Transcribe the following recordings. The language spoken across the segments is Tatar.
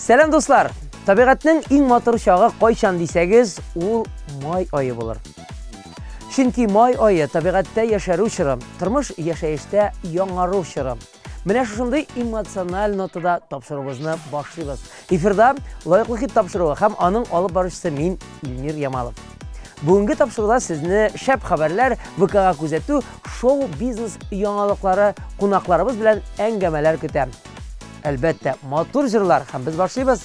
Selam dostlar. Tabiatning eng motor chog'i qachon desangiz, u may oyi bo'lar. Chunki may oyi tabiatda yasharuvchi, turmush yashashda yangaruvchi. Mana shunday emotsional notada topshiruvimizni boshlaymiz. Efirda loyiqli hit topshiruvi ham aning olib boruvchisi men Ilmir Yamalov. Bugungi topshiriqda sizni shab xabarlar, VK'ga kuzatuv, show biznes yangilıklari, qo'noqlarimiz bilan angamalar kutamiz. Albatta, motor jurlar ham biz boshlaymiz.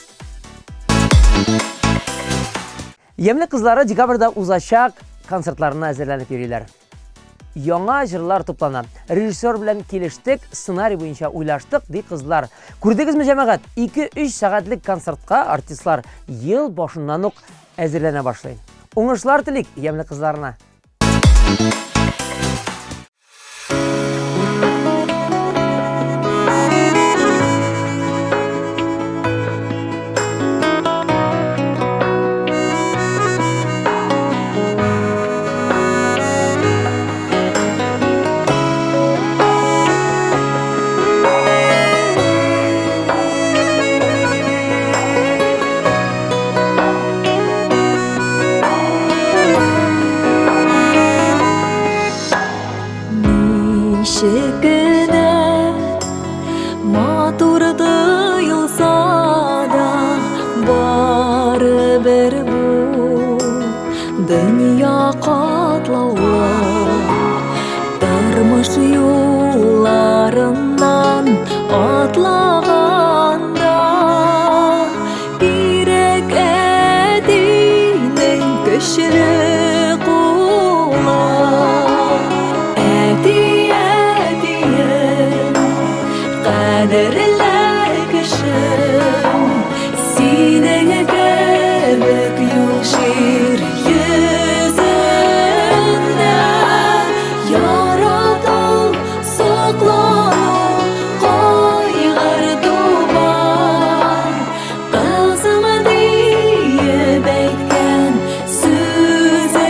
Yemli qizlari dekabrda uzashaq konsertlarini hazırlanıp yürüyorlar. Yangi jurlar to'planan. Rejissor bilan kelishdik, ssenariy bo'yicha o'ylashdik, deydi qizlar. Ko'rdingizmi jamoat? 2-3 soatlik konsertga artistlar yil boshidan hazırlana boshlaydi. O'ngishlar tilik yemli qizlarına. Şekine maturdu yılsada baribir bu dünya katlalı turmuş yollarından atlaganda birek edinin köşünü kaderler kışım sinene gelmek yok şiir yüzünde yaradan saklanıp kaygır duvar kızıma diye bekten süzünde.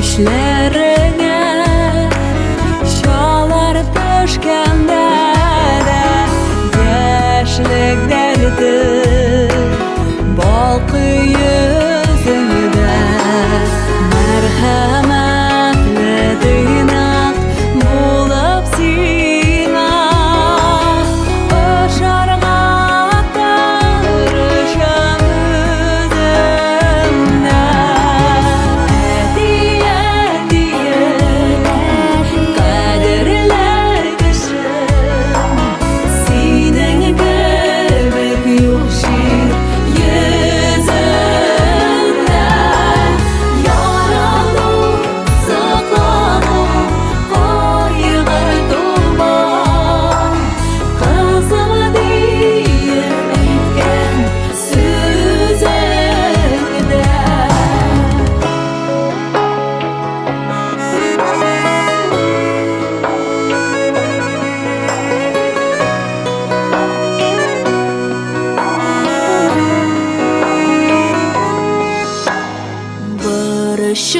Düşlerine şalar düşkende de yaşlık derdi balkı yüzünde merhametli duynak bulup sina başarmak karışan yüzümde.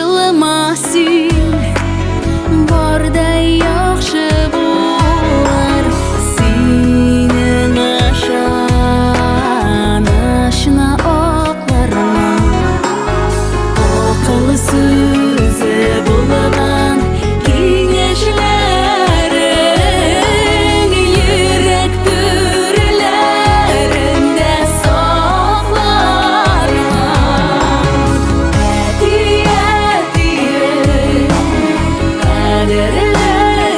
Barışılmasın barda yaxşı bolar senin aşan aşına oqlarına akıllı sözü bulgan kengeşlerin yürek türlerinde saklarına. Kaderler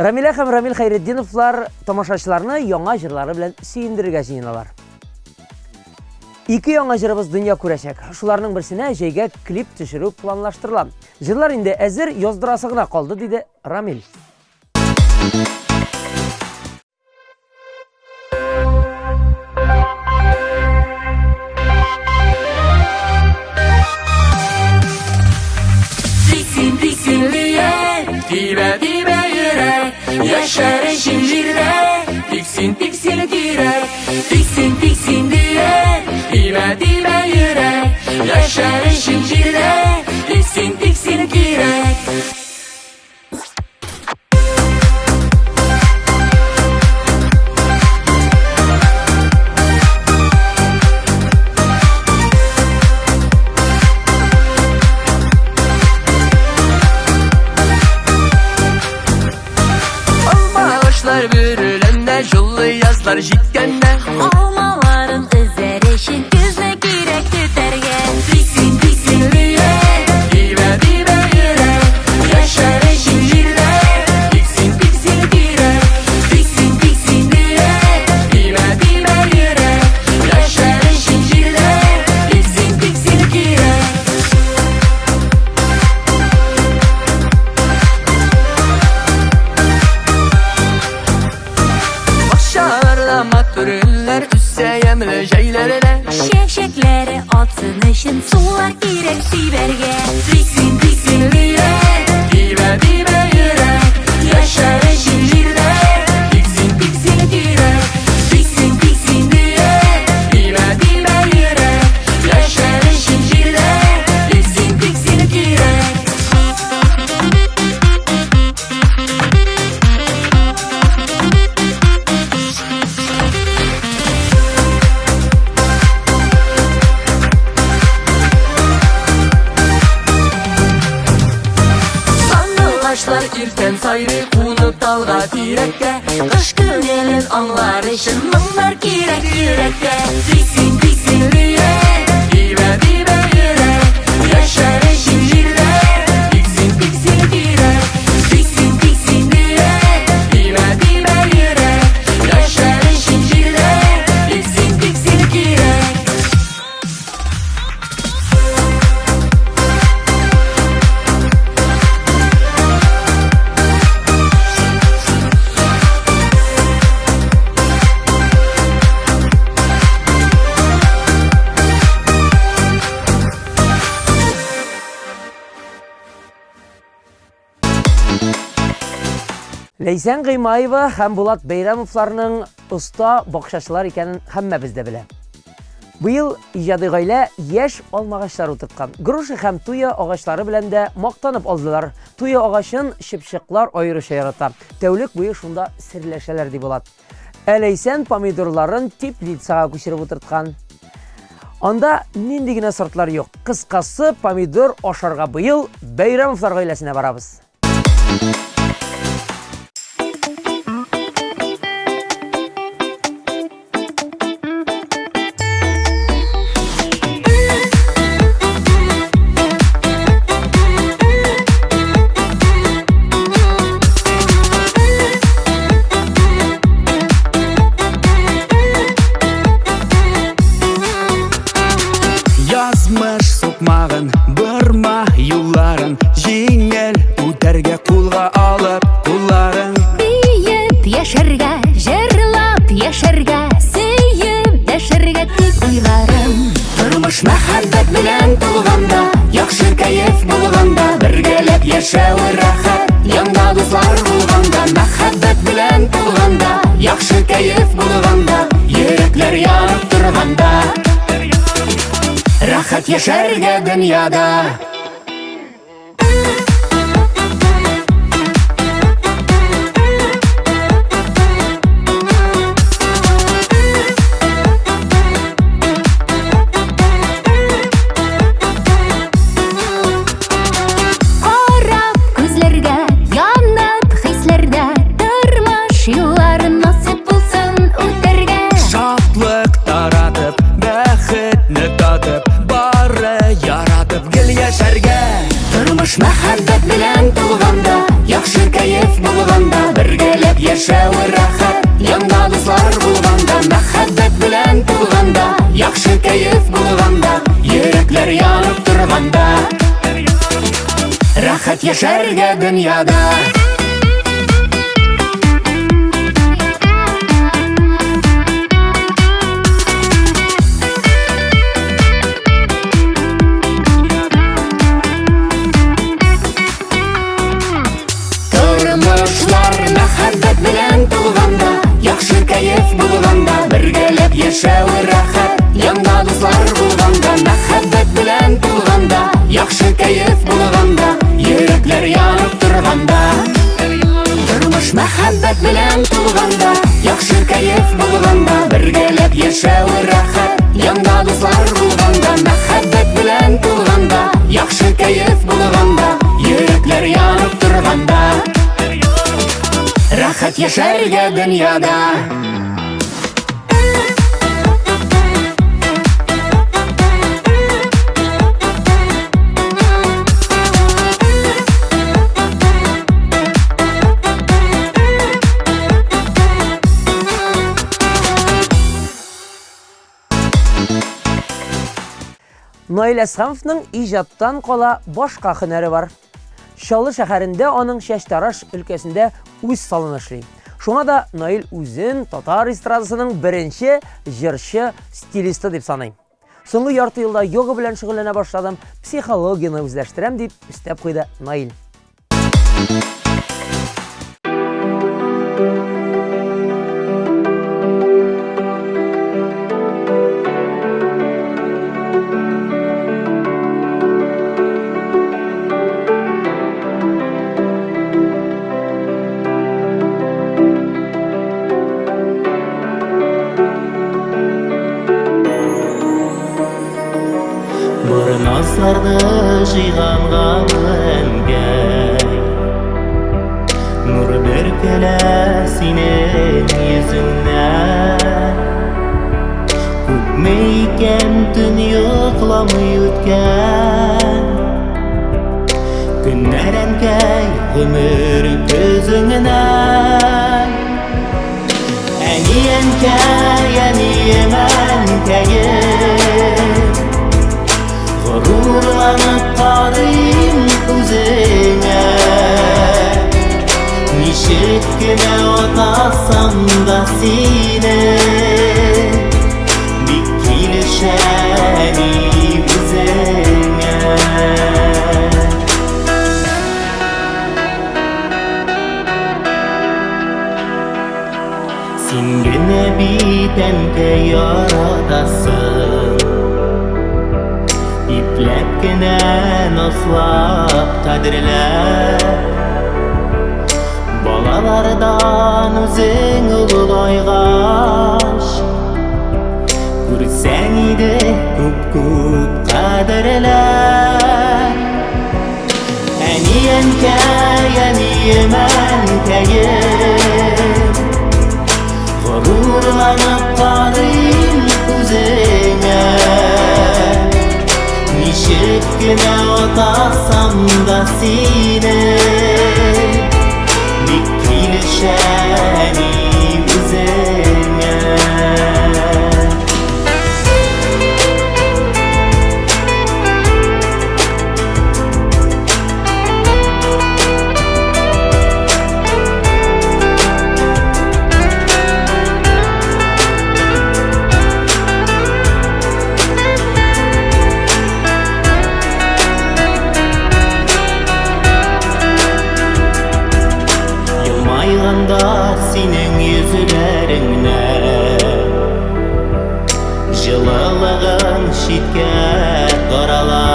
Рамилә һәм Рамил Хәйретдиновлар тамашачыларны яңа җырлары белән сөендерергә җыеналар. Ике яңа җырыбыз дөнья күрәчәк. Шуларның берсенә җәйгә клип төшерү планлаштырыла. Җырлар инде әзер, яздырасы гына калды, диде Рамил. Dibe yürek, yaşar şiirde. Tiksin direk, tiksin diye. Dibe yürek, yaşar şiirde. Tiksin direk. Bürülende jullu yazlar jitkende Almaların özerişin gözüne girek tüterge Tiksin diye Dibe yürek yaşar şiirde Tiksin direk Tiksin diye Dibe yürek yaşar şiirde Tiksin direk Aşağılarda matürüller üsseyemli şeylerine Şevşekleri atsın için sular girek siberge Tiksin diye Dibe yürek yaşar şiirde Tiksin direk Tiksin diye Dibe yürek yaşar şiirde Tiksin direk Taşlar irten sayrı unut dalga direkte Kış günelin anlar için mınlar girek yürekte Tiksin diye Dibe yürek yaşar şiirde Tiksin direk Tiksin diye Dibe yürek yaşar şiirde Tiksin direk Ләйсән Гыймаева һәм Булат Бәйрәмовларның оста бакчачылар икәнен һәммәбез дә белә. Быел иҗади гаилә яшь алмагачлар утырткан. Груша һәм туя агачлары белән дә мактанып алдылар. Туя агачын чыпчыклар аеруча ярата. Тәүлек буе шунда серләшәләр ди Булат. Ләйсән помидорларын теплицага күчереп утырткан. Анда нинди генә сортлар юк. Кыскасы, помидор ашарга быел Бәйрәмовлар гаиләсенә барабыз. Yazmış sokmağın, bırma yolların, jingel үтәргә кулга алып кулларын. Бейеп яшәргә, җырлап яшәргә, сөеп дәшәргә тик уйларым. Тормыш мәхәббәт белән тулганда, яхшы кайф булганда, бергәләп яшәү рәхәт, янда дуслар булганда, мәхәббәт белән тулганда, яхшы кайф булганда, йөрәкләр янып торганда, рәхәт яшәргә дөньяда. Яшә яшәү рәхәт, янда дуслар булганда, мәхәббәт белән тулганда, яхшы кәеф булганда, йөрәкләр янып торганда, рәхәт яшәргә дөньяда. Тормышлар мәхәббәт белән тулганда, яхшы кәеф булганда, бергәләп яшәү рәхәт, янда дуслар булганда, мәхәббәт белән тулганда, яхшы кәеф булганда, йөрәкләр янып торганда. Тормыш мәхәббәт белән тулганда, яхшы кәеф булганда, бергәләп яшәү рәхәт, янда дуслар булганда, мәхәббәт белән тулганда, яхшы кәеф булганда, йөрәкләр янып торганда, рәхәт яшәргә дөньяда. Наил Әсхәмовның иҗаттан кала башка һөнәре бар. Чаллы шәһәрендә аның Чәчтараш өлкәсендә үз салоны эшли. Шуңа да Наил үзен татар эстрадасының беренче җырчы стилисты дип саный. Соңгы ярты елда йога белән шөгыльләнә башладым, психологияны үзләштерәм дип өстәп куйды Наил. Назларды жиғанға өңгәй, нұр бөркелә синең йөзеңнән. Күпме икән төн йокламый үткән, көннәр әнкәй гомер көзеңнән. Әни әнкәй, әнием әнкәем, gururlanıp karayım күзеңә. Ничек кенә атасам да сине, бик килешә әни күзеңә. Син генә бит әнкәй яратасың, İplep kene nazlap kadrlep, balalardan özün ulugaygaş, күрсәң иде күп kadrlep. Әни әнкәй, әнием әнкәем, gururlanып карыйм күзеңә. Ничек кенә атасам да сине, бик килешә әни күзеңә. Синең йөзләреңнән җылылыгың читкә тарала.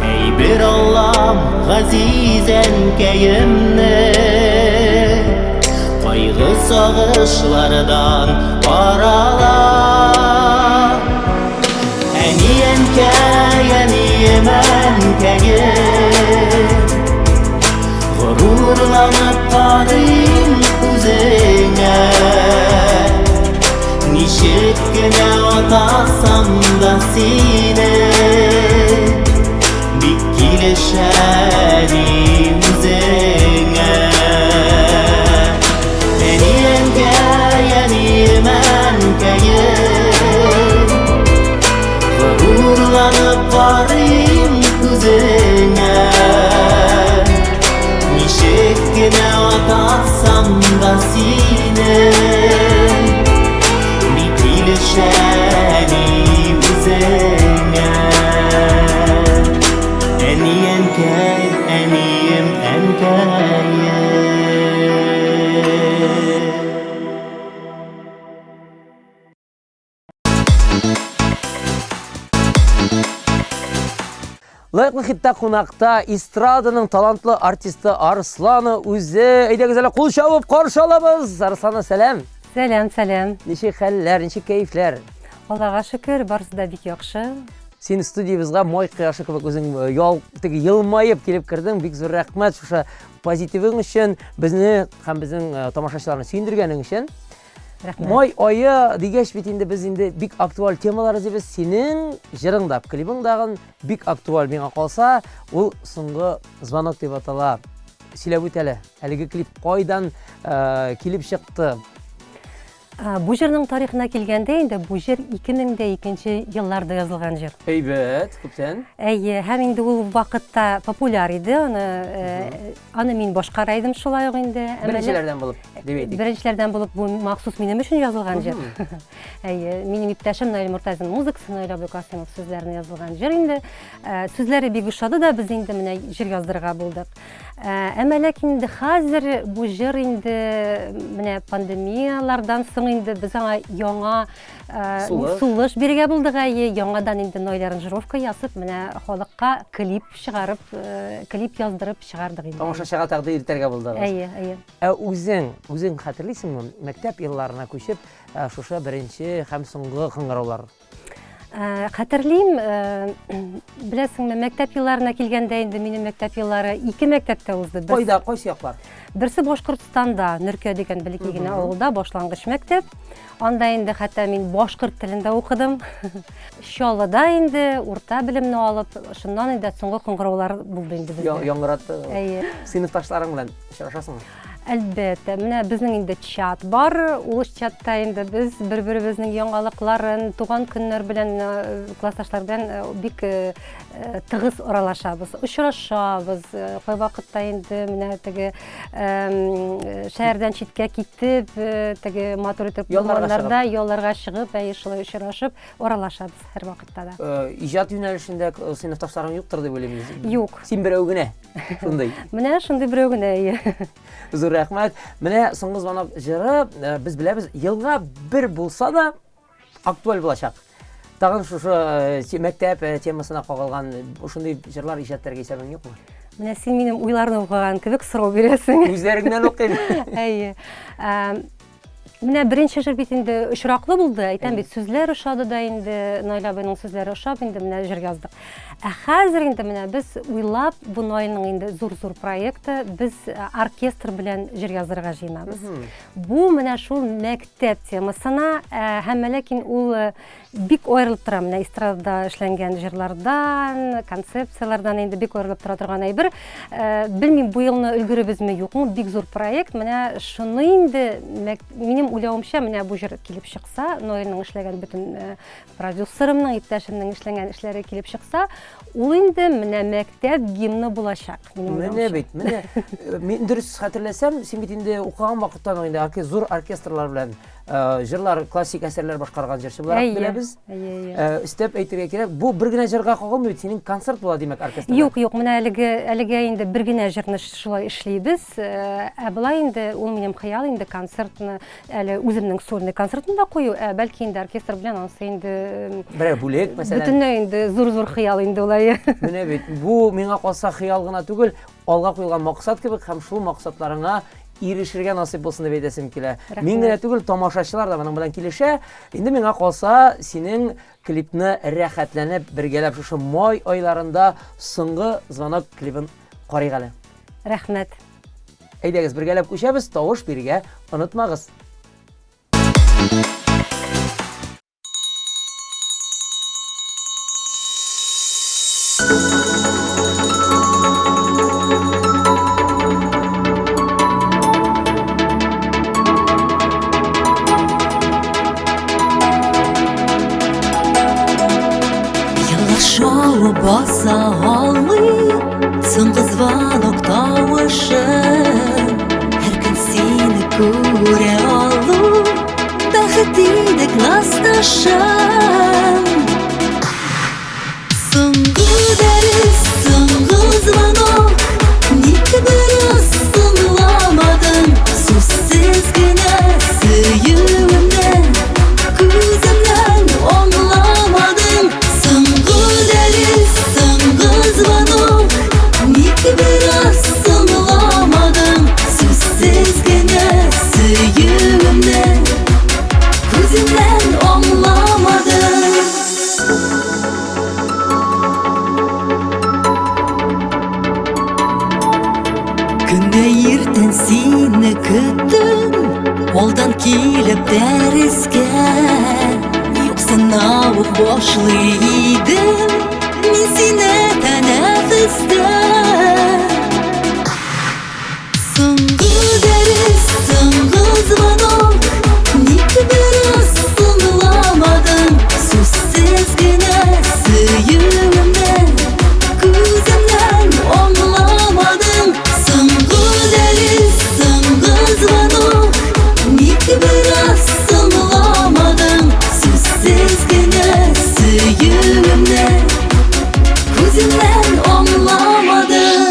Әй бер Аллам газиз әнкәемне, кайгы сагышлардан карала. Әни әнкәй, әнием әнкәем, gururlanıp karayım күзеңә. Ничек кенә атасам да сине, бик килешә әни күзеңә. erişelim üzerine. Eniyem kay, eniyem enkaye. Лайыклы хитта кунакта эстраданың талантлы артисты Арсланы үзе. Әйдәгез әле кул чабып каршы алабыз. Арсланы, сәлам. Сәлам, сәлам. Ничек хәлләр, ничек кәефләр? Аллага шөкер, барысы да бик яхшы. Син студиябызга май кояшы кебек үзең елмаеп килеп кирдең. Бик зур рәхмәт шушы позитивың өчен, безне һәм безнең тамашачыларны сөендергәнең өчен. Рәхмәт. Май айы дигәч бит инде без инде бик актуаль темалар эзлибез. Синең җырыңда, клибың дагы бик актуаль. Миңа калса, ул соңгы звонок дип атала. Сөйләп үт әле. Әлеге клип кайдан килеп чыкты? Бу җырның тарихына килгәндә инде бу җыр 2002 елларда язылган җыр. Әйбәт, күптән. Әйе, һәм инде ул вакытта популяр иде. Аны мин башкара идем шулай ук инде. Беренчеләрдән булып дип әйтик. Беренчеләрдән булып бу махсус минем өчен язылган җыр. Әйе, минем иптәшем Наил Муртазин музыкасын, Наил Абдукасимов сүзләрен язылган җыр инде. Сүзләре бик ошады да, без инде менә җыр яздырырга булдык. Әмма ләкин инде хәзер бу җыр инде менә пандемиялардан соң инде без аңа яңа сулыш бирергә булдык. Яңадан инде Наил аранжировка ясап, менә халыкка клип чыгарып, клип яздырып чыгардык инде. Тамашачыга тәкъдим итәргә булдыгыз. Әйе, әйе. Үзең хәтерлисеңме, мәктәп елларына күчеп, шушы беренче һәм соңгы кыңгыраулар? Хәтерлим, беләсеңме, мәктәп елларына килгәндә инде минем мәктәп еллары 2 мәктәптә узды. Кайда, кайсы яклар? Берсе Башкортстанда, Нөркә дигән бәләкәй генә авылда башлангыч мәктәп. Анда инде хәтта мин башкорт телендә укыдым. Чаллыда инде урта белемне алып, шуннан инде соңгы кыңгыраулар булды инде бездә. Яңгыратты. Әйе. Сыйныфташларың белән очрашасыңмы? Әлбәттә, менә безнең инде чат бар. Ул чатта инде без бер-беребезнең яңалыкларын, туган көннәр белән классташлар белән бик тыгыз аралашабыз, очрашабыз. Кай вакытта инде менә теге шәһәрдән читкә китеп, теге матур итеп булганнарда ялларга чыгып, шулай очрашып, аралашабыз һәр вакытта да. Иҗат юнәлешендә сыйныфташларың юктыр дип уйлыйм. Юк. Син берәү генә. Шундый. Менә шундый берәү генә. Зур рәхмәт. Менә соңгы звонок җыры, без беләбез, елга бер булса да актуаль булачак. Тагын шушы мәктәп темасына кагылган ушундый җырлар иҗаттарга исәбең юкмы? Менә син минем уйларны укыган кебек сорау бирәсең. Үзләреңнән укыйм. Әйе. Менә беренче җыр бит инде очраклы булды. Әйтәм бит, сүзләр ошады да инде, Наил абыйның сүзләре ошап инде менә җыр яздык. Хәзер инде менә без уйлап бу Наилның инде зур проекты, без оркестр белән җыр яздырырга җыенабыз. Бу менә шул мәктәп темасына, һәм ләкин ул бик аерылып тора, менә эстрадада эшләнгән җырлардан, концепциялардан инде бик аерылып тора торган әйбер. Белмим, бу елны өлгеребезме юкмы, бик зур проект. Менә шуны инде минем уйлавымча, менә бу җыр килеп чыкса, Наилның эшләгән бөтен продюсерымның, иптәшемнең эшләгән эшләре килеп чыкса, ул инде менә мәктәп гимны булачак. Менә бит, менә мин дөрес хәтерләсәм, син бит инде укыган вакыттан инде зур оркестрлар белән җырлар, классик әсәрләр башкарган җырчы буларак беләбез. Истәп әйтергә кирәк, бу бер генә җырга кагылмый, синең концерт була димәк оркестрда. Юк, менә әлегә инде бер генә җырны шулай эшлибез. Булай инде ул минем хыял инде концертны әле үземнең сольный концертында кую, бәлки инде оркестр белән анысы инде берәр бүлек, мәсәлән. Бөтенләй инде зур хыял инде улай. Менә бит, бу миңа калса хыял гына түгел, алга куелган максат кебек, һәм шул максатларыңа ирешергә насыйп булсын дип әйтәсем килә. Мин генә түгел, тамашачылар да моның белән килешә. Инде миңа калса, синең клипны рәхәтләнеп бергәләп шушы май айларында соңгы звонок клибын карыйк әле. Рәхмәт. Әйдәгез, бергәләп күчәбез, тавыш бирергә онытмагыз. Шоу баса алмый, соңгы звонок тавышын. Һәр көн сине күрә алу, бәхет тидек насташам. Соңгы дәрес, соңгы звонок, ник бераз тыңламадың, сүзсез генә сөюемне күземнән аңламадың. Соңгы дәрес, соңгы звонок, ник бераз тыңламадың, сүзсез генә сөюемне күземнән аңламадың. Күндә иртән сине көттем, алдан килеп дәрескә. Юкса навык башлый идем, мин сине тәнәфестә. Соңгы дәрес, соңгы звонок, ник бераз тыңламадың, сүзсез генә сөюемне күземнән аңламадың. Соңгы дәрес, соңгы звонок, ник бераз тыңламадың, сүзсез генә сөюемне күземнән аңламадың.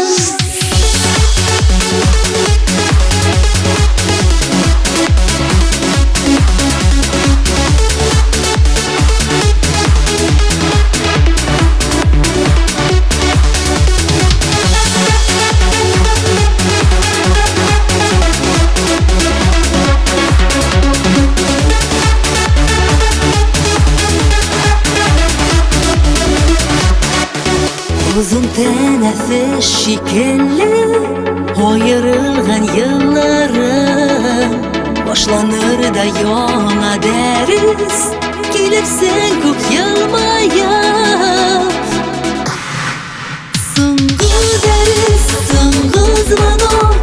Uzun tənəffüs şikəlli ayırılğan yıllarım, başlanır da yana dəris, gelirsən ko'p yılmayıb. So'nggi dəris, so'nggi zvonok,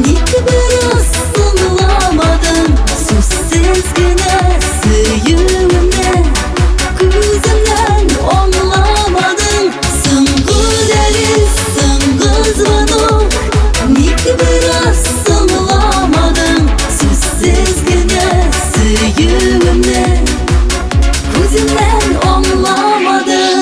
nik biraz tыңlamadың, сүзсез генә сөюемне күземнән аңламадың. Соңгы дәрес, соңгы звонок, ник бераз тыңламадың, сүзсез генә сөюемне күземнән аңламадың.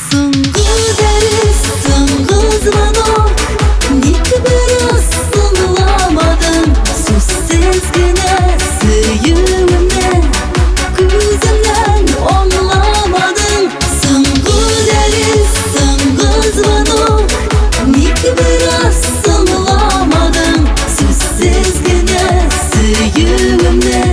Соңгы дәрес, соңгы звонок, ник бераз тыңламадың, сүзсез генә сөюемне күземнән аңламадың. Соңгы дәрес, соңгы звонок, ник бераз тыңламадың, сүзсез генә сөюемне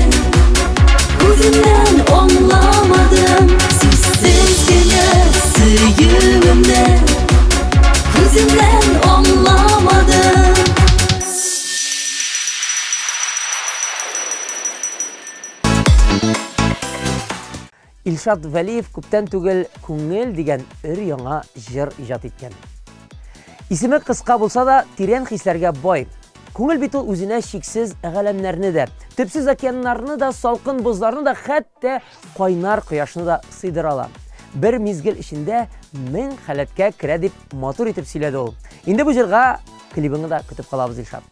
күземнән аңламадың. Сүзсез генә сөюемне күземнән аңламадың. Илшат Вәлиев күптән түгел күңел дигән өр яңа җыр иҗат иткән. Исеме кыска булса да тирән хисләргә бай. Күңел бит ул үзенә чиксез галәмнәрне дә, төпсез океаннарны да, салкын бозларны да, хәтта кайнар кояшны да сыйдыра ала. Бер мизгел эчендә 1000 халәткә керә дип матур итеп сөйләде ул. Инде бу җырга клибыңны да көтеп калабыз, Илшат.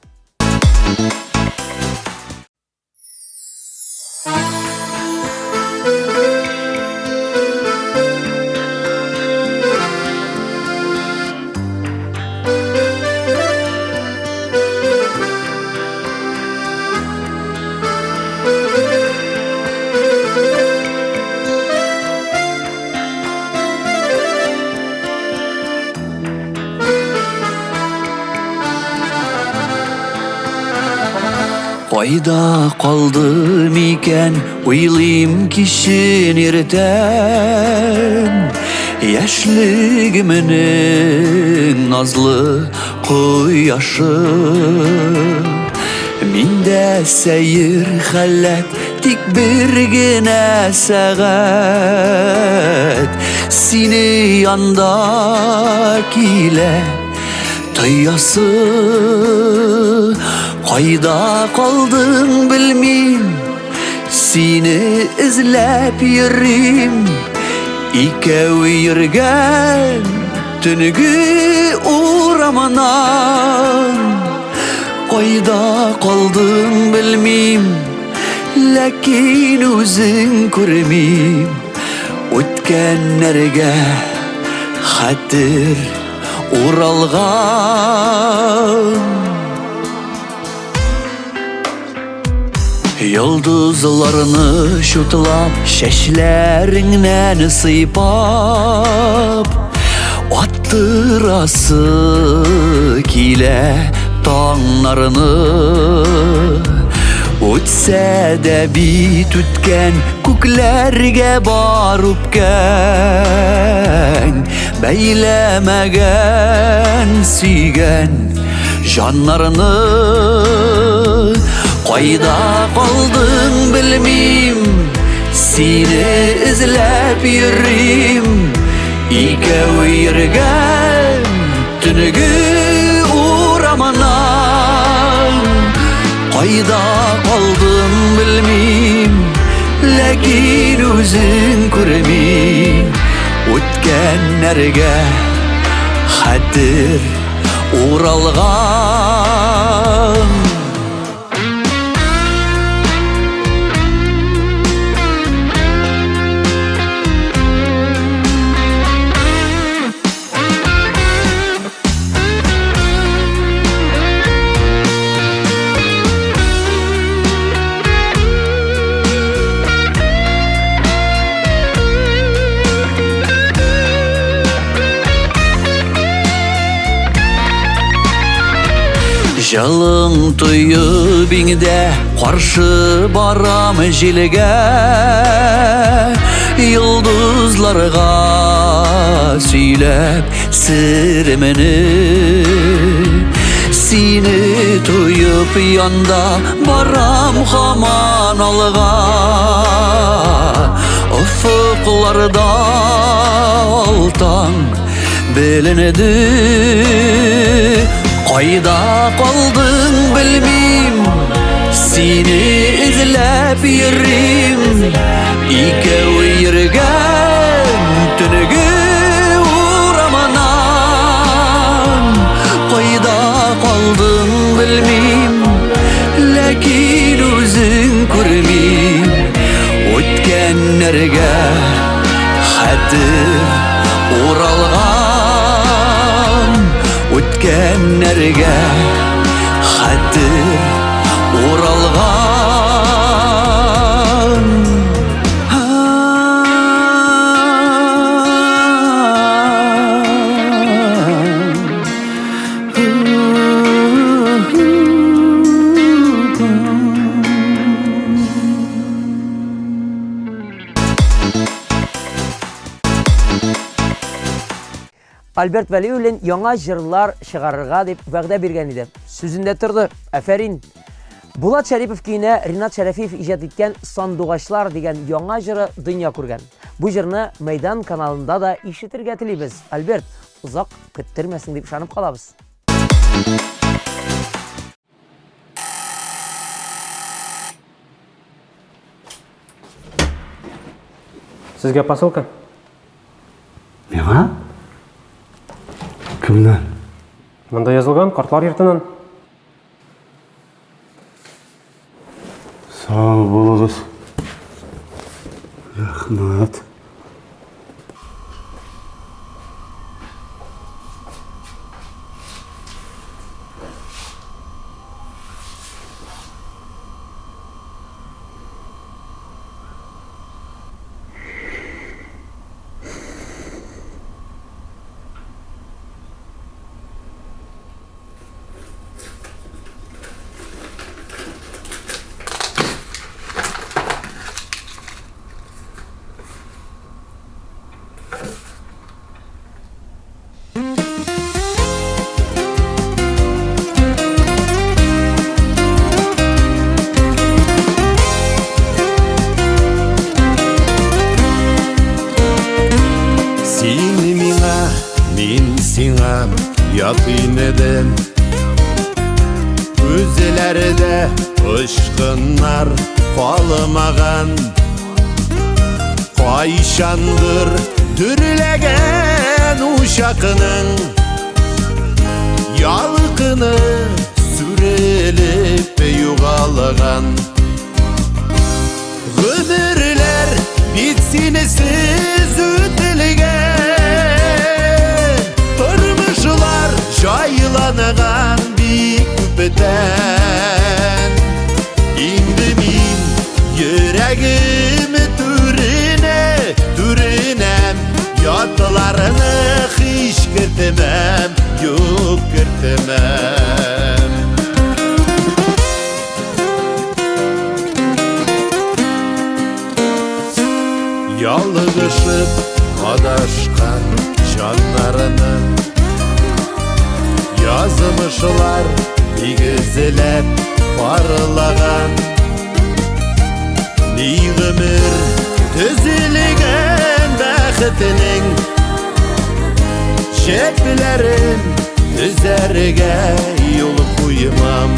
Кайда калды микән уйлыйм кичен иртән, яшьлегемнең назлы кояшы. Миндә сәер халәт Tik bir gene saat seni yanda kile Tayası kayda kaldın bilmem Seni izlep yürüyüm İkevi yürgen tünügü uğramanan Kayda kaldın bilmem Lakin özün көрмейм Өткенлерге хатır уралған Yıldızlarını şutlap Şeşlerinden sıypap Attırası kile Tağlarını Ötse de bit ütken Küklerge barıp gen Beylemegen süygen Canlarını Kayda kaldın bilmem Seni izlep yürüyüm İkevi yürgen Tünügü uğramanan Kayda kaldın bilmem Lakin özün көрмейм Өткенлерге хатır уралған Жалың түйіп еңде Қаршы барам желге Йылдызларға сөйлеп сірімені Сені түйіп янда барам хаман алға Ufuklarda altan bilinedi Kayda kaldın bilmem Seni izlep yürüyüm İkevi yürgen tünügü uğramanan Kayda kaldın bilmem Lakin özün көрмейм Өткенлерге хатır уралған Өткенлерге хатır уралған Альберт Вәлиуллин яңа җырлар чыгарырга дип вәгъдә биргән иде. Сүзендә торды. Афәрин. Булат Шәрипов көенә Ринат Шәрәфиев иҗат иткән Сандугачлар дигән яңа җыры дөнья күргән. Бу җырны Мәйдан каналында да ишетергә телибез. Альберт, узак көттермәсен дип ышанып калабыз. Сезгә посылка? Миңа? Кімнен? Мында язылган картлар йортынан. Сау болыңыз. Рахмат. Min sina yatın edem Üzülerde ışkınlar kalmagan Kayşandır dürülegen uşakının Yalkını sürelip yuğalagan Ömürler bitsin siz ötülgen Durmuşlar jaylanıgan bir küpeden İndi min yüreğim türinem Yatlarını hiç kırtmam, yok kırtmam Yalgışıp adaşkan canlarını Yazmışlar igizlep parlagan Ni ömür düzülgen bəxtinin Şeplerin üzerge yol koymam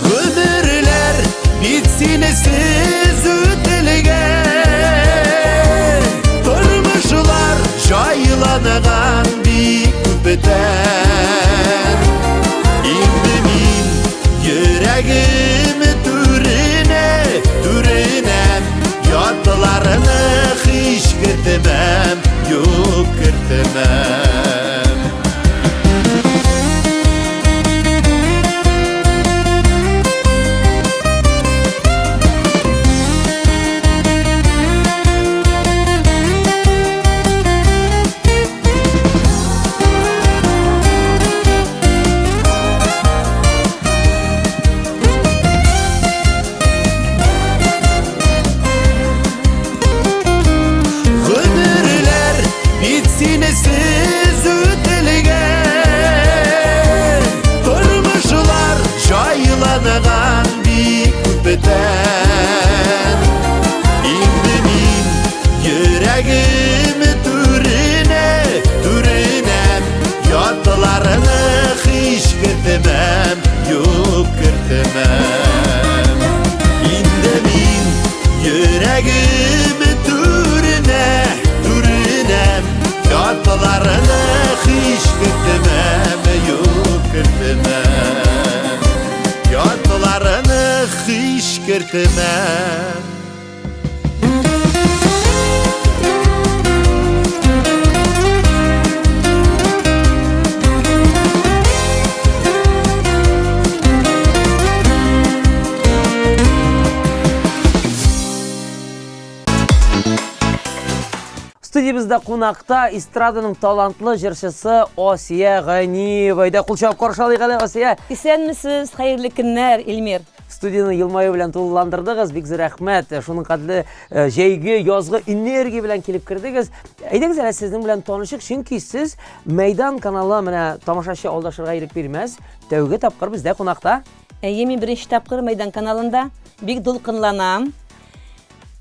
Ömürler bitsin siz ötülgen Durmuşlar jaylanıgan bir küpeden İndi min yüreğim türinem Yatlarını hiç kırtmam, yok kırtmam siz ötülgen Durmuşlar jaylanıgan bir küpeden İndi min yüreğim türinem Yatlarını hiç kırtmam, yok kırtmam İndi min yüreğim türinem Yatlarını hiç kırtmam, yok kırtmam Yatlarını hiç kırtmam Студиябызда қонақта эстраданың талантлы жыршысы Осия Ғаниевайда кулчап каршылайык әле Осия. Исәнмесез, хәерле көннәр, Илмир. Студияны елмаю белән тулыландырдыгыз, бик зур рәхмәт. Шуның кадәрле җәйге, язгы энергия белән килеп кирдегез. Әйдәгез әле сезнең белән танышык, чөнки сез Мәйдан каналы менә тамашачы алдашырга ирек бирмәс. Тәүге тапкыр бездә кунакта. Әйе, мин беренче тапкыр Мәйдан каналында бик дулкынланам.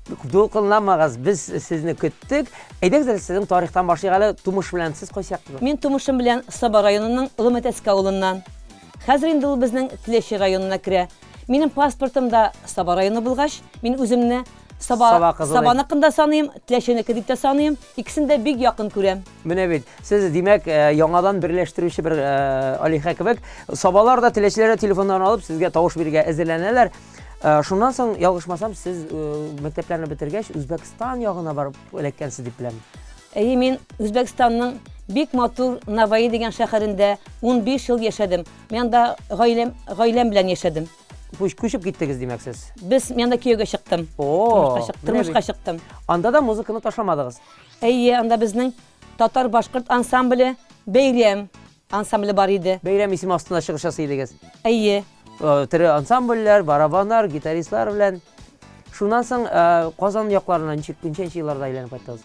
Дулкынламагыз, без сезне көттек. Әйдәгез әле сезнең тарихтан башлыйк әле, тумыш белән сез кайсы яктагы? Мин тумышым белән Саба районының Улымәтәскә авылыннан. Хәзер инде ул безнең Теләче районына керә. Минем паспортымда Саба районы булгач, мин үземне Сабаныкында саныйм, Теләченеке дип тә саныйм. Икесен дә бик якын күрәм. Менә бит, сез димәк яңадан берләштерүче бер Алиха кебек, Сабалар да Теләчеләр телефоннан алып сезгә тавыш бирергә әзерләнәләр. Шуннан соң, ялгышмасам, сез мәктәпләрне бетергәч Үзбәкстан ягына барып эләккәнсез дип беләм. Әйе, мин Үзбәкстанның бик матур Наваи дигән шәһәрендә 15 ел яшәдем. Мин анда гаиләм белән яшәдем. Күчеп киттегез димәк сез. Мен анда күйеүгә чыктым. Тормышка чыктым. Анда да музыканы ташламадыгыз. Әйе, анда безнең татар-башкорт ансамбле Бәйрәм ансамбле бар иде. Бәйрәм исеме астында чыгыш ясый идегез. Әйе. Тере ансамбльләр, барабаннар, гитаристлар белән. Шуннан соң Казан якларына ничек елларда әйләнеп кайттыгыз?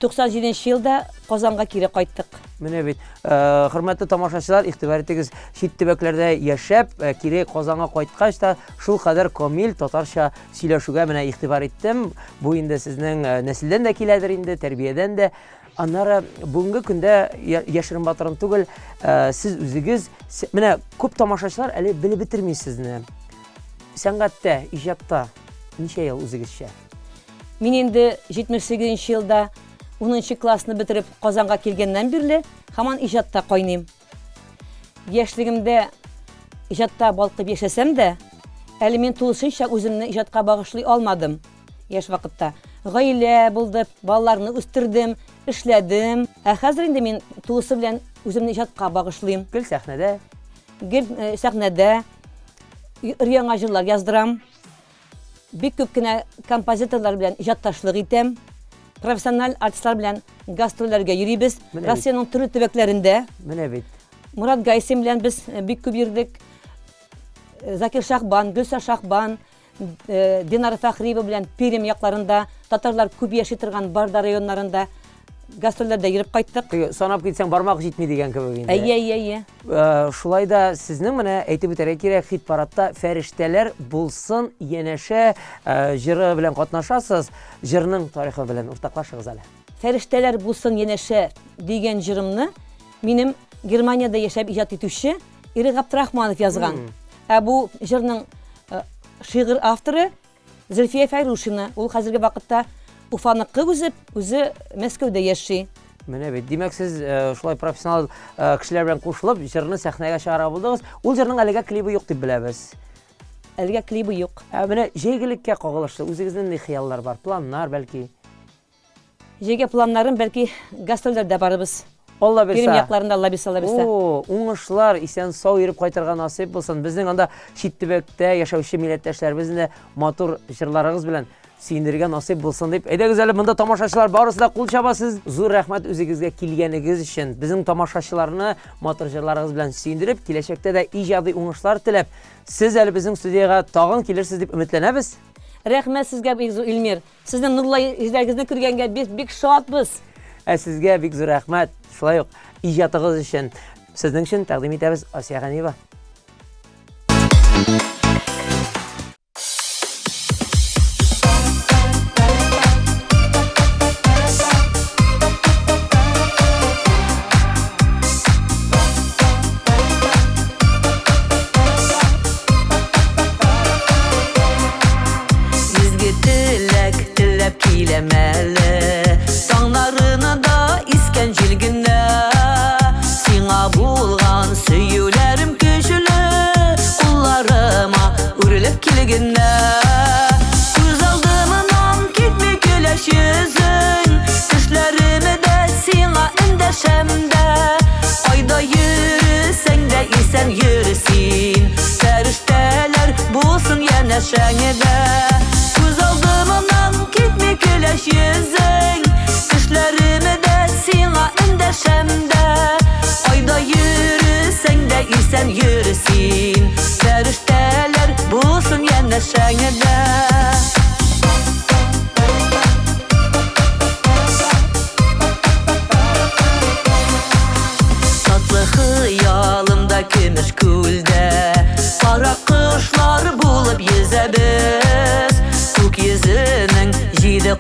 97 елда Казанга кире кайттык. Менә бит, хөрмәтле тамашачылар, игътибар итегез, чит төбәкләрдә яшәп, кире Казанга кайткач та шул кадәр камил татарча сөйләшүгә менә игътибар иттем. Бу инде сезнең нәселдән дә киләдер инде, тәрбиядән дә. Аннары бүгенге көндә яшерен батырын түгел, сез үзегез менә күп тамашачылар әле белеп бетерми сезне. Сәнгатьтә, иҗатта ничә ел үзегезчә? Мин инде 78 елда 10 классны бетереп Казанга килгәннән бирле һаман иҗатта кайныйм. Яшьлегемдә иҗатта балкып яшәсәм дә, әле мин тулысынча үземне иҗатка багышлый алмадым. Яшь вакытта гаилә булды, балаларны үстердем, эшләдем. Хәзер инде мин тулысы белән үземне иҗатка багышлыйм. Гел сәхнәдә, Сәхнәдә яңа җырлар яздырам. Бик күп кенә композиторлар белән иҗатташлык итәм. Профессиональ артистлар белән гастрольләргә йөрибез. Россиянең төрле төбәкләрендә. менә бит. Мурат Гайсин белән без бик күп йөрдек. Закир Шахбан, Гөлсә Шахбан, Динар Фәхриева белән Пермь якларында, татарлар күп яши торган Барда районнарында гастрольләрдә йөреп кайттык. Санап китсәң бармак җитми дигән кебек инде. Әйе. Шулай да сезнең менә әйтеп үтәргә кирәк, хит-парадта фәрештәләр булсын янәшә җыры белән катнашасыз, җырның тарихы белән уртаклашыгыз әле. Фәрештәләр булсын янәшә дигән җырымны минем Германиядә яшәп иҗат итүче Ирек Абдрахманов язган. Бу җырның шигырь авторы Зөлфия Файрушина. Ул хәзерге вакытта Уфаныкы үзе Мәскәүдә яши. Менә бит. Димәк, сез шулай профессионал кешеләр белән кушылып, җырны сәхнәгә чыгара булдыгыз. Ул җырның әлегә клибы юк дип беләбез. Әлегә клибы юк. Менә җәйгелеккә кагылышлы үзегезнең ни хыяллар бар, планнар бәлки? Җәйгә планнарым бәлки гастрольләрдә барыбыз. Алла Пермь белсә. якларында Алла белсә. Уңышлар, исән сау йөреп кайтырга насыйп булсын. Безнең анда чит төбәктә яшәүче милләттәшләребезне дә матур җырларыгыз белән сөендерергә насыйп булсын дип. Әйдәгез әле, монда тамашачылар барысы да кул чабасыз. Зур рәхмәт үзегезгә килгәнегез өчен. Безнең тамашачыларны матур җырларыгыз белән сөендереп, киләчәктә дә иҗади уңышлар теләп, сез әле безнең студиягә тагын килерсез дип үмитләнәбез. Рәхмәт сезгә, Илмир. Сезнең нурлы йөзләрегезне күргәнгә бик шатбыз. Сезгә бик зур рәхмәт. Шулай ук иҗатыгыз өчен сезнең өчен тәкъдим итәбез Асия Ганиева.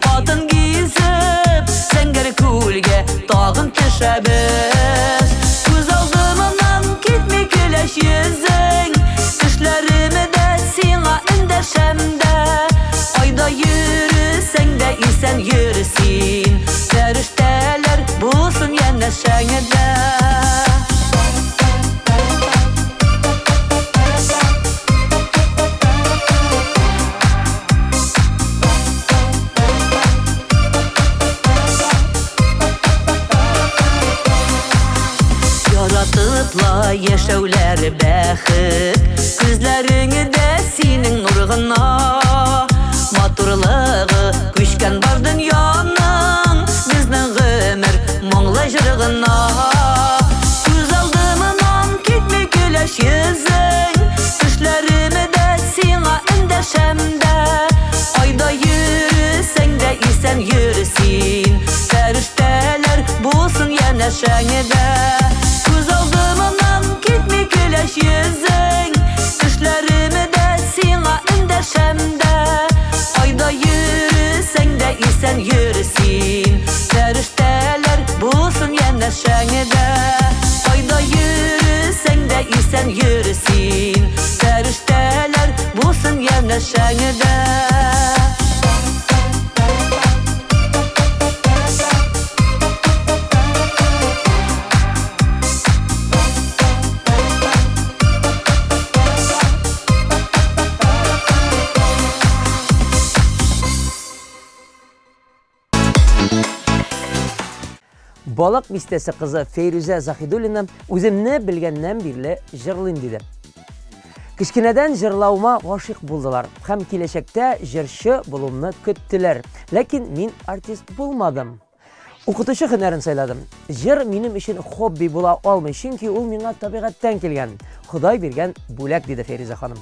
Катын гизеп, сәңгәр күлгә тагын төшәбез. Күз алдымнан китми көләч йөзең, төшләремдә сиңа эндәшәм дә. Айда йөрсәң дә исән йөрсин, фәрештәләр булсын янәшәңдә. Яшәүләр бәхет, күзләреңдә синең нургына. Матурлыгы күчкән бар дөньяның, безнең гомер моңлы җыргына. Күз алдымнан китми көләч йөзең, төшләремдә сиңа эндәшәм дә. Айда йөрсәң дә исән йөрсин, фәрештә yəndəşəngdə Göz aldımından gitmi güləş yüzün Düşlərimi də sina ündəşəmdə Ayda yürüsən də isen yürüsün Fəriştələr bulsun yəndəşəngdə Ayda yürüsən də isen yürüsün Fəriştələr bulsun yəndəşəngdə Балак мистесі қызы Фейрүзә Захидуллина үземне білгеннен бирле жырлыйм диде. Кичкенәдән жырлауыма гашык булдылар һәм киләчәктә җырчы булуымны көттеләр. Ләкин мин артист булмадым. Укытучы һөнәрен сайладым. Җыр минем өчен хобби була алмый, чөнки ул миңа табигатьтән килгән, Ходай биргән бүләк, диде Фейрүзә ханым.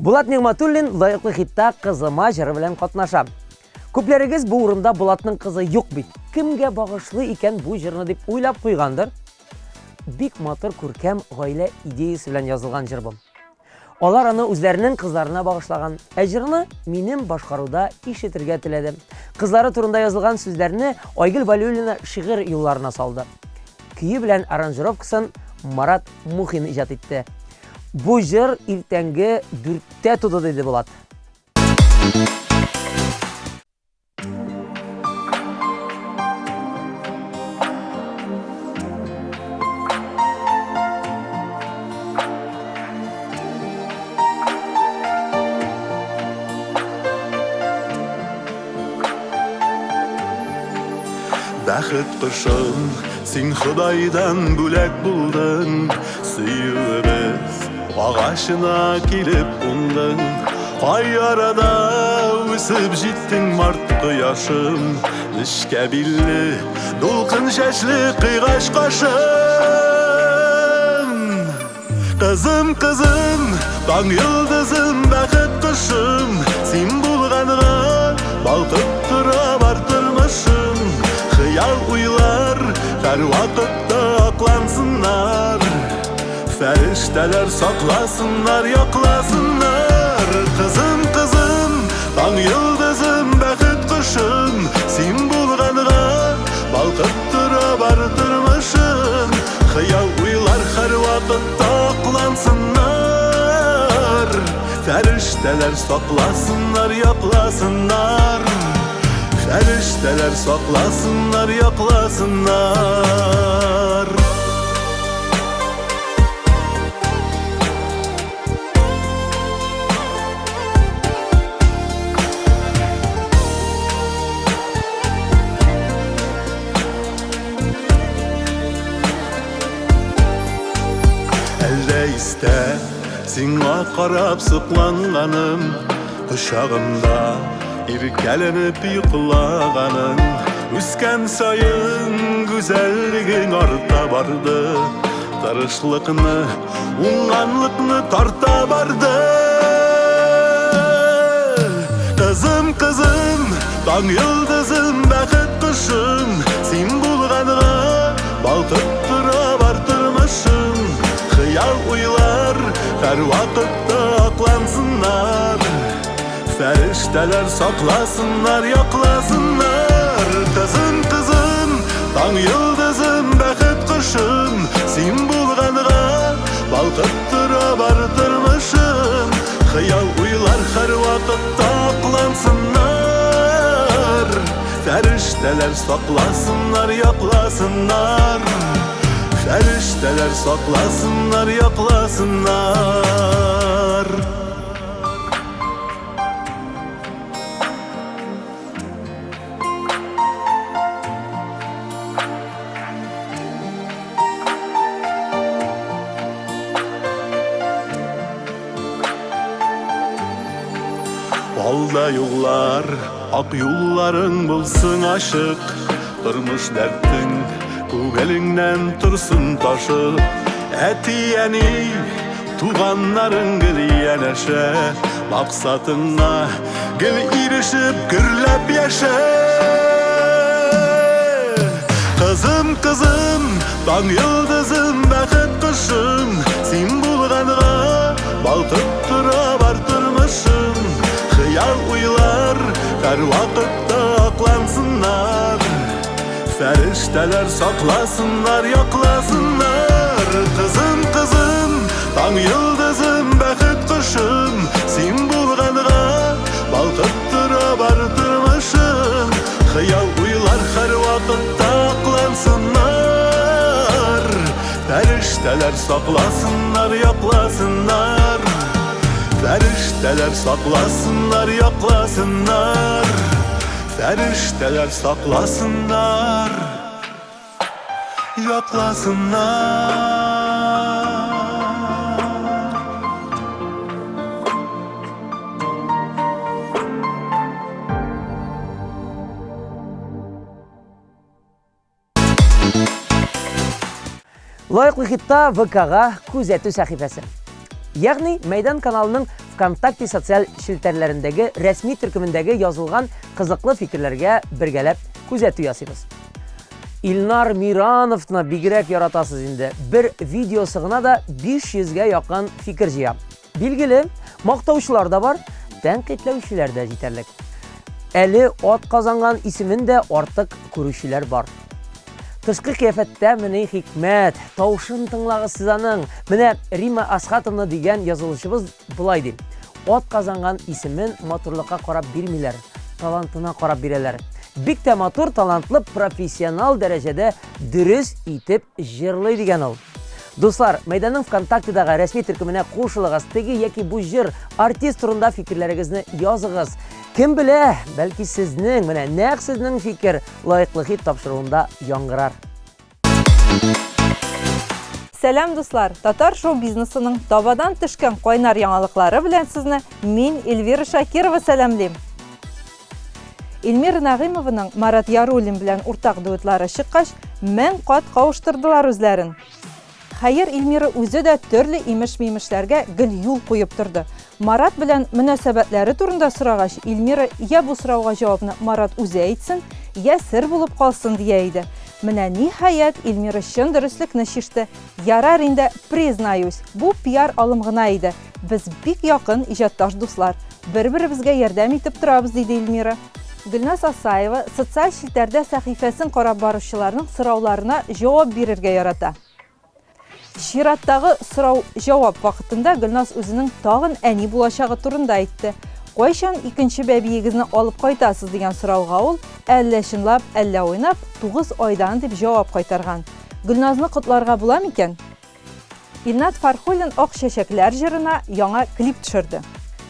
Булат Нигматуллин лайыклы хитта «Кызыма» җыры белән катнаша. Күпләрегез бу урында Булатның кызы юк бит. Кемгә багышлы икән бу җырны дип уйлап куйгандыр. Бик матур күркәм гаилә идеясы белән язылган җыр бу. Алар аны үзләренең кызларына багышлаган. Җырны минем башкаруда ишетергә теләдем. Кызлары турында язылган сүзләрне Айгөл Валиуллина шигырь юлларына салды. Көе белән аранжировкасын Марат Мухин иҗат итте. Бу җыр иртәнге 4-тә туды диде Булат. Бәхет кошым, син Худайдан бүләк булдың, сөюебез агачына килеп кундың. Кай арада үсеп җиттең март кояшым, нечкә билле, дулкын чәчле кыйгач кашым. Кызым, кызым, таң йолдызым, бәхет кошым, син булганга балкып тора бар тормышым. Хыял уйлар һәр вакытта аклансыннар, фәрештәләр сакласыннар, якласыннар. Кызым, кызым, таң йолдызым, бәхет кошым, син булганга балкып тора бар тормышым. Хыял уйлар һәр вакытта аклансынар, фәрештәләр сакласыннар, якласынар. Фәрештәләр сакласыннар, якласыннар. Әлдә истә, сиңа карап сокланганым, кочагымда иркәленеп йоклаганың. Үскән сайын гүзәллегең арта барды, тырышлыкны, уңганлыкны тарта барды. Кызым, кызым, таң йолдызым, бәхет кошым, син булганга балкып тора бар тормышым. Хыял уйлар һәр вакытта аклансыннар, фәрештәләр сакласыннар, якласыннар. Кызым, кызым, таң йолдызым, бәхет кошым, син булганга балкып тора бар тормышым. Хыял уйлар һәр вакытта аклансынар, фәрештәләр сакласыннар, якласынар. Фәрештәләр сакласыннар, якласыннар. Алда юллар, ак юлларың булсын ачык, тормыш дәртең күгелеңнән турсын ташып. Әти-әни, туганнарың гел янәшә, максатыңа гел ирешеп гөрләп яшә. Кызым, кызым, таң йолдызым, бәхет кошым, син булганга балкып тора бар тормышым. Хыял уйлар һәр вакытта аклансыннар, фәрештәләр сакласыннар, якласыннар. Кызым, кызым, таң йолдызым, бәхет кошым, син булганга балкып тора бар тормышым. Хыял уйлар һәр вакытта аклансынар, фәрештәләр сакласыннар, якласынар. Фәрештәләр сакласыннар, якласыннар. Фәрештәләр сакласыннар, якласыннар. Лайыклы хитта ВК-га күзәтү сәхифәсе. Ягъни Мәйдан каналының ВКонтакте социаль шелтәрләрендәге рәсми төркемендәге язылган кызыклы фикерләргә бергәләп күзәтү ясыйбыз. Илнар Мирановны бигрәк яратасыз инде. Бер видеосы гына да 500-гә якын фикер җыя. Билгеле, мактаучылар да бар, тәнкыйтьләүчеләр дә җитәрлек. Әле ат казанган исемен дә артык күрүчеләр бар. Тышкы кыяфәттә менә хикмәт, тавышын тыңлагыз сез аның. Менә Рима Асхатовна дигән язылышыбыз булай ди. Ат казанган исемен матурлыкка карап бирмиләр, талантына карап бирәләр. Бик тә матур, талантлы, профессионал дәрәҗәдә дөрес итеп җырлый дигән ул. Дуслар, Мәйданның ВКонтактедагы рәсми төркеменә кушылыгыз, теге яки бу җыр, артист турында фикерләрегезне языгыз. Кем белә, бәлки сезнең, менә нәкъ сезнең фикер лаеклы хит тапшыруында яңгырар. Сәлам дуслар, татар шоу-бизнесының табадан төшкән кайнар яңалыклары белән сезне мин Эльвира Шакирова сәламлыйм. Эльмира Нагыймованың Марат Яруллин белән уртак дуэтлары чыккач, 1000 кат кавыштырдылар үзләрен. Хәер, Эльмира үзе дә төрле имеш-мимешләргә гел юл куеп торды. Марат белән мөнәсәбәтләре турында сорагач, Эльмира я бу сорауга җавапны Марат үзе әйтсен, я сер булып калсын дия иде. Менә ниһаять Эльмира чын дөреслекне шиште. Ярар инде, признаюсь, бу пиар алым гына иде. Без бик якын иҗатташ дуслар. Бер-беребезгә ярдәм итеп торабыз диде Эльмира. Гөлназ Асаева социаль челтәрдә сәхифәсен карап баручыларның сорауларына җавап бирергә ярата. Чираттагы сорау-җавап вакытында Гөлназ үзенең тагын әни булачагы турында әйтте. Кайчан икенче бәбиегезне алып кайтасыз дигән сорауга ул әллә чынлап, әллә уйнап 9 айдан дип җавап кайтарган. Гөлназны котларга була микән? Илнат Фархуллин ак чәчәкләр җырына яңа клип төшерде.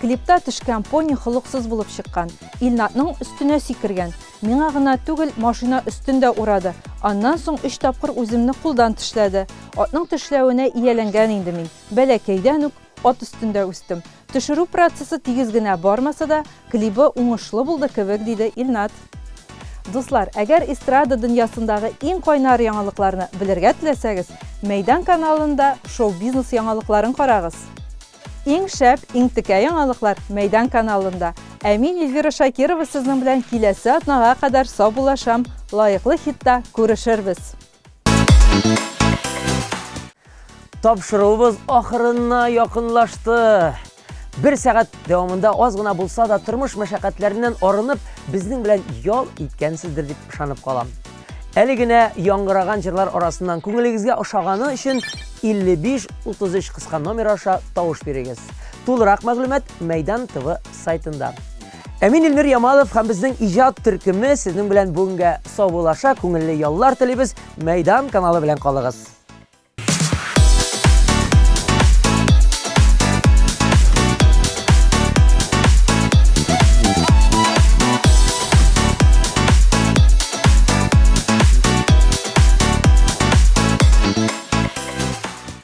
Клипта төшкән пони холыксыз булып чыккан. Илнатның өстенә сикергән. Миңа гына түгел, машина өстендә урады. Аннан соң 3 тапкыр үземне кулдан тешләде. Атның тешләвенә ияләнгән инде мин. Бәләкәйдән үк ат өстендә үстем. Төшерү процессы тигез генә бармаса да, клибы уңышлы булды кебек диде Илнат. Дуслар, әгәр эстрада дөньясындагы иң кайнар яңалыкларны белергә теләсәгез, Мәйдан каналында шоу-бизнес яңалыкларын карагыз. Иң шәп, иң текә яңалыклар Мәйдан каналында. Ә мин Эльвира Шакирова сезнең белән киләсе атнага кадәр саубулашам. Лаеклы хитта күрешербез. Тапшыруыбыз ахырына якынлашты. 1 сәгать дәвамында аз гына булса да тормыш мәшәкатьләреннән арынып, безнең белән ял иткәнсездер дип ышанып калам. Әле генә яңгыраган җырлар арасыннан күңелегезгә ошаганы өчен 55-33 кыска номер аша тавыш бирегез. Тулырак мәгълүмат Мәйдан ТВ сайтында. Әмин Илмир Ямалов һәм безнең иҗат төркеме сезнең белән бүгенгә саубулаша, күңелле яллар телибез. Мәйдан каналы белән калыгыз.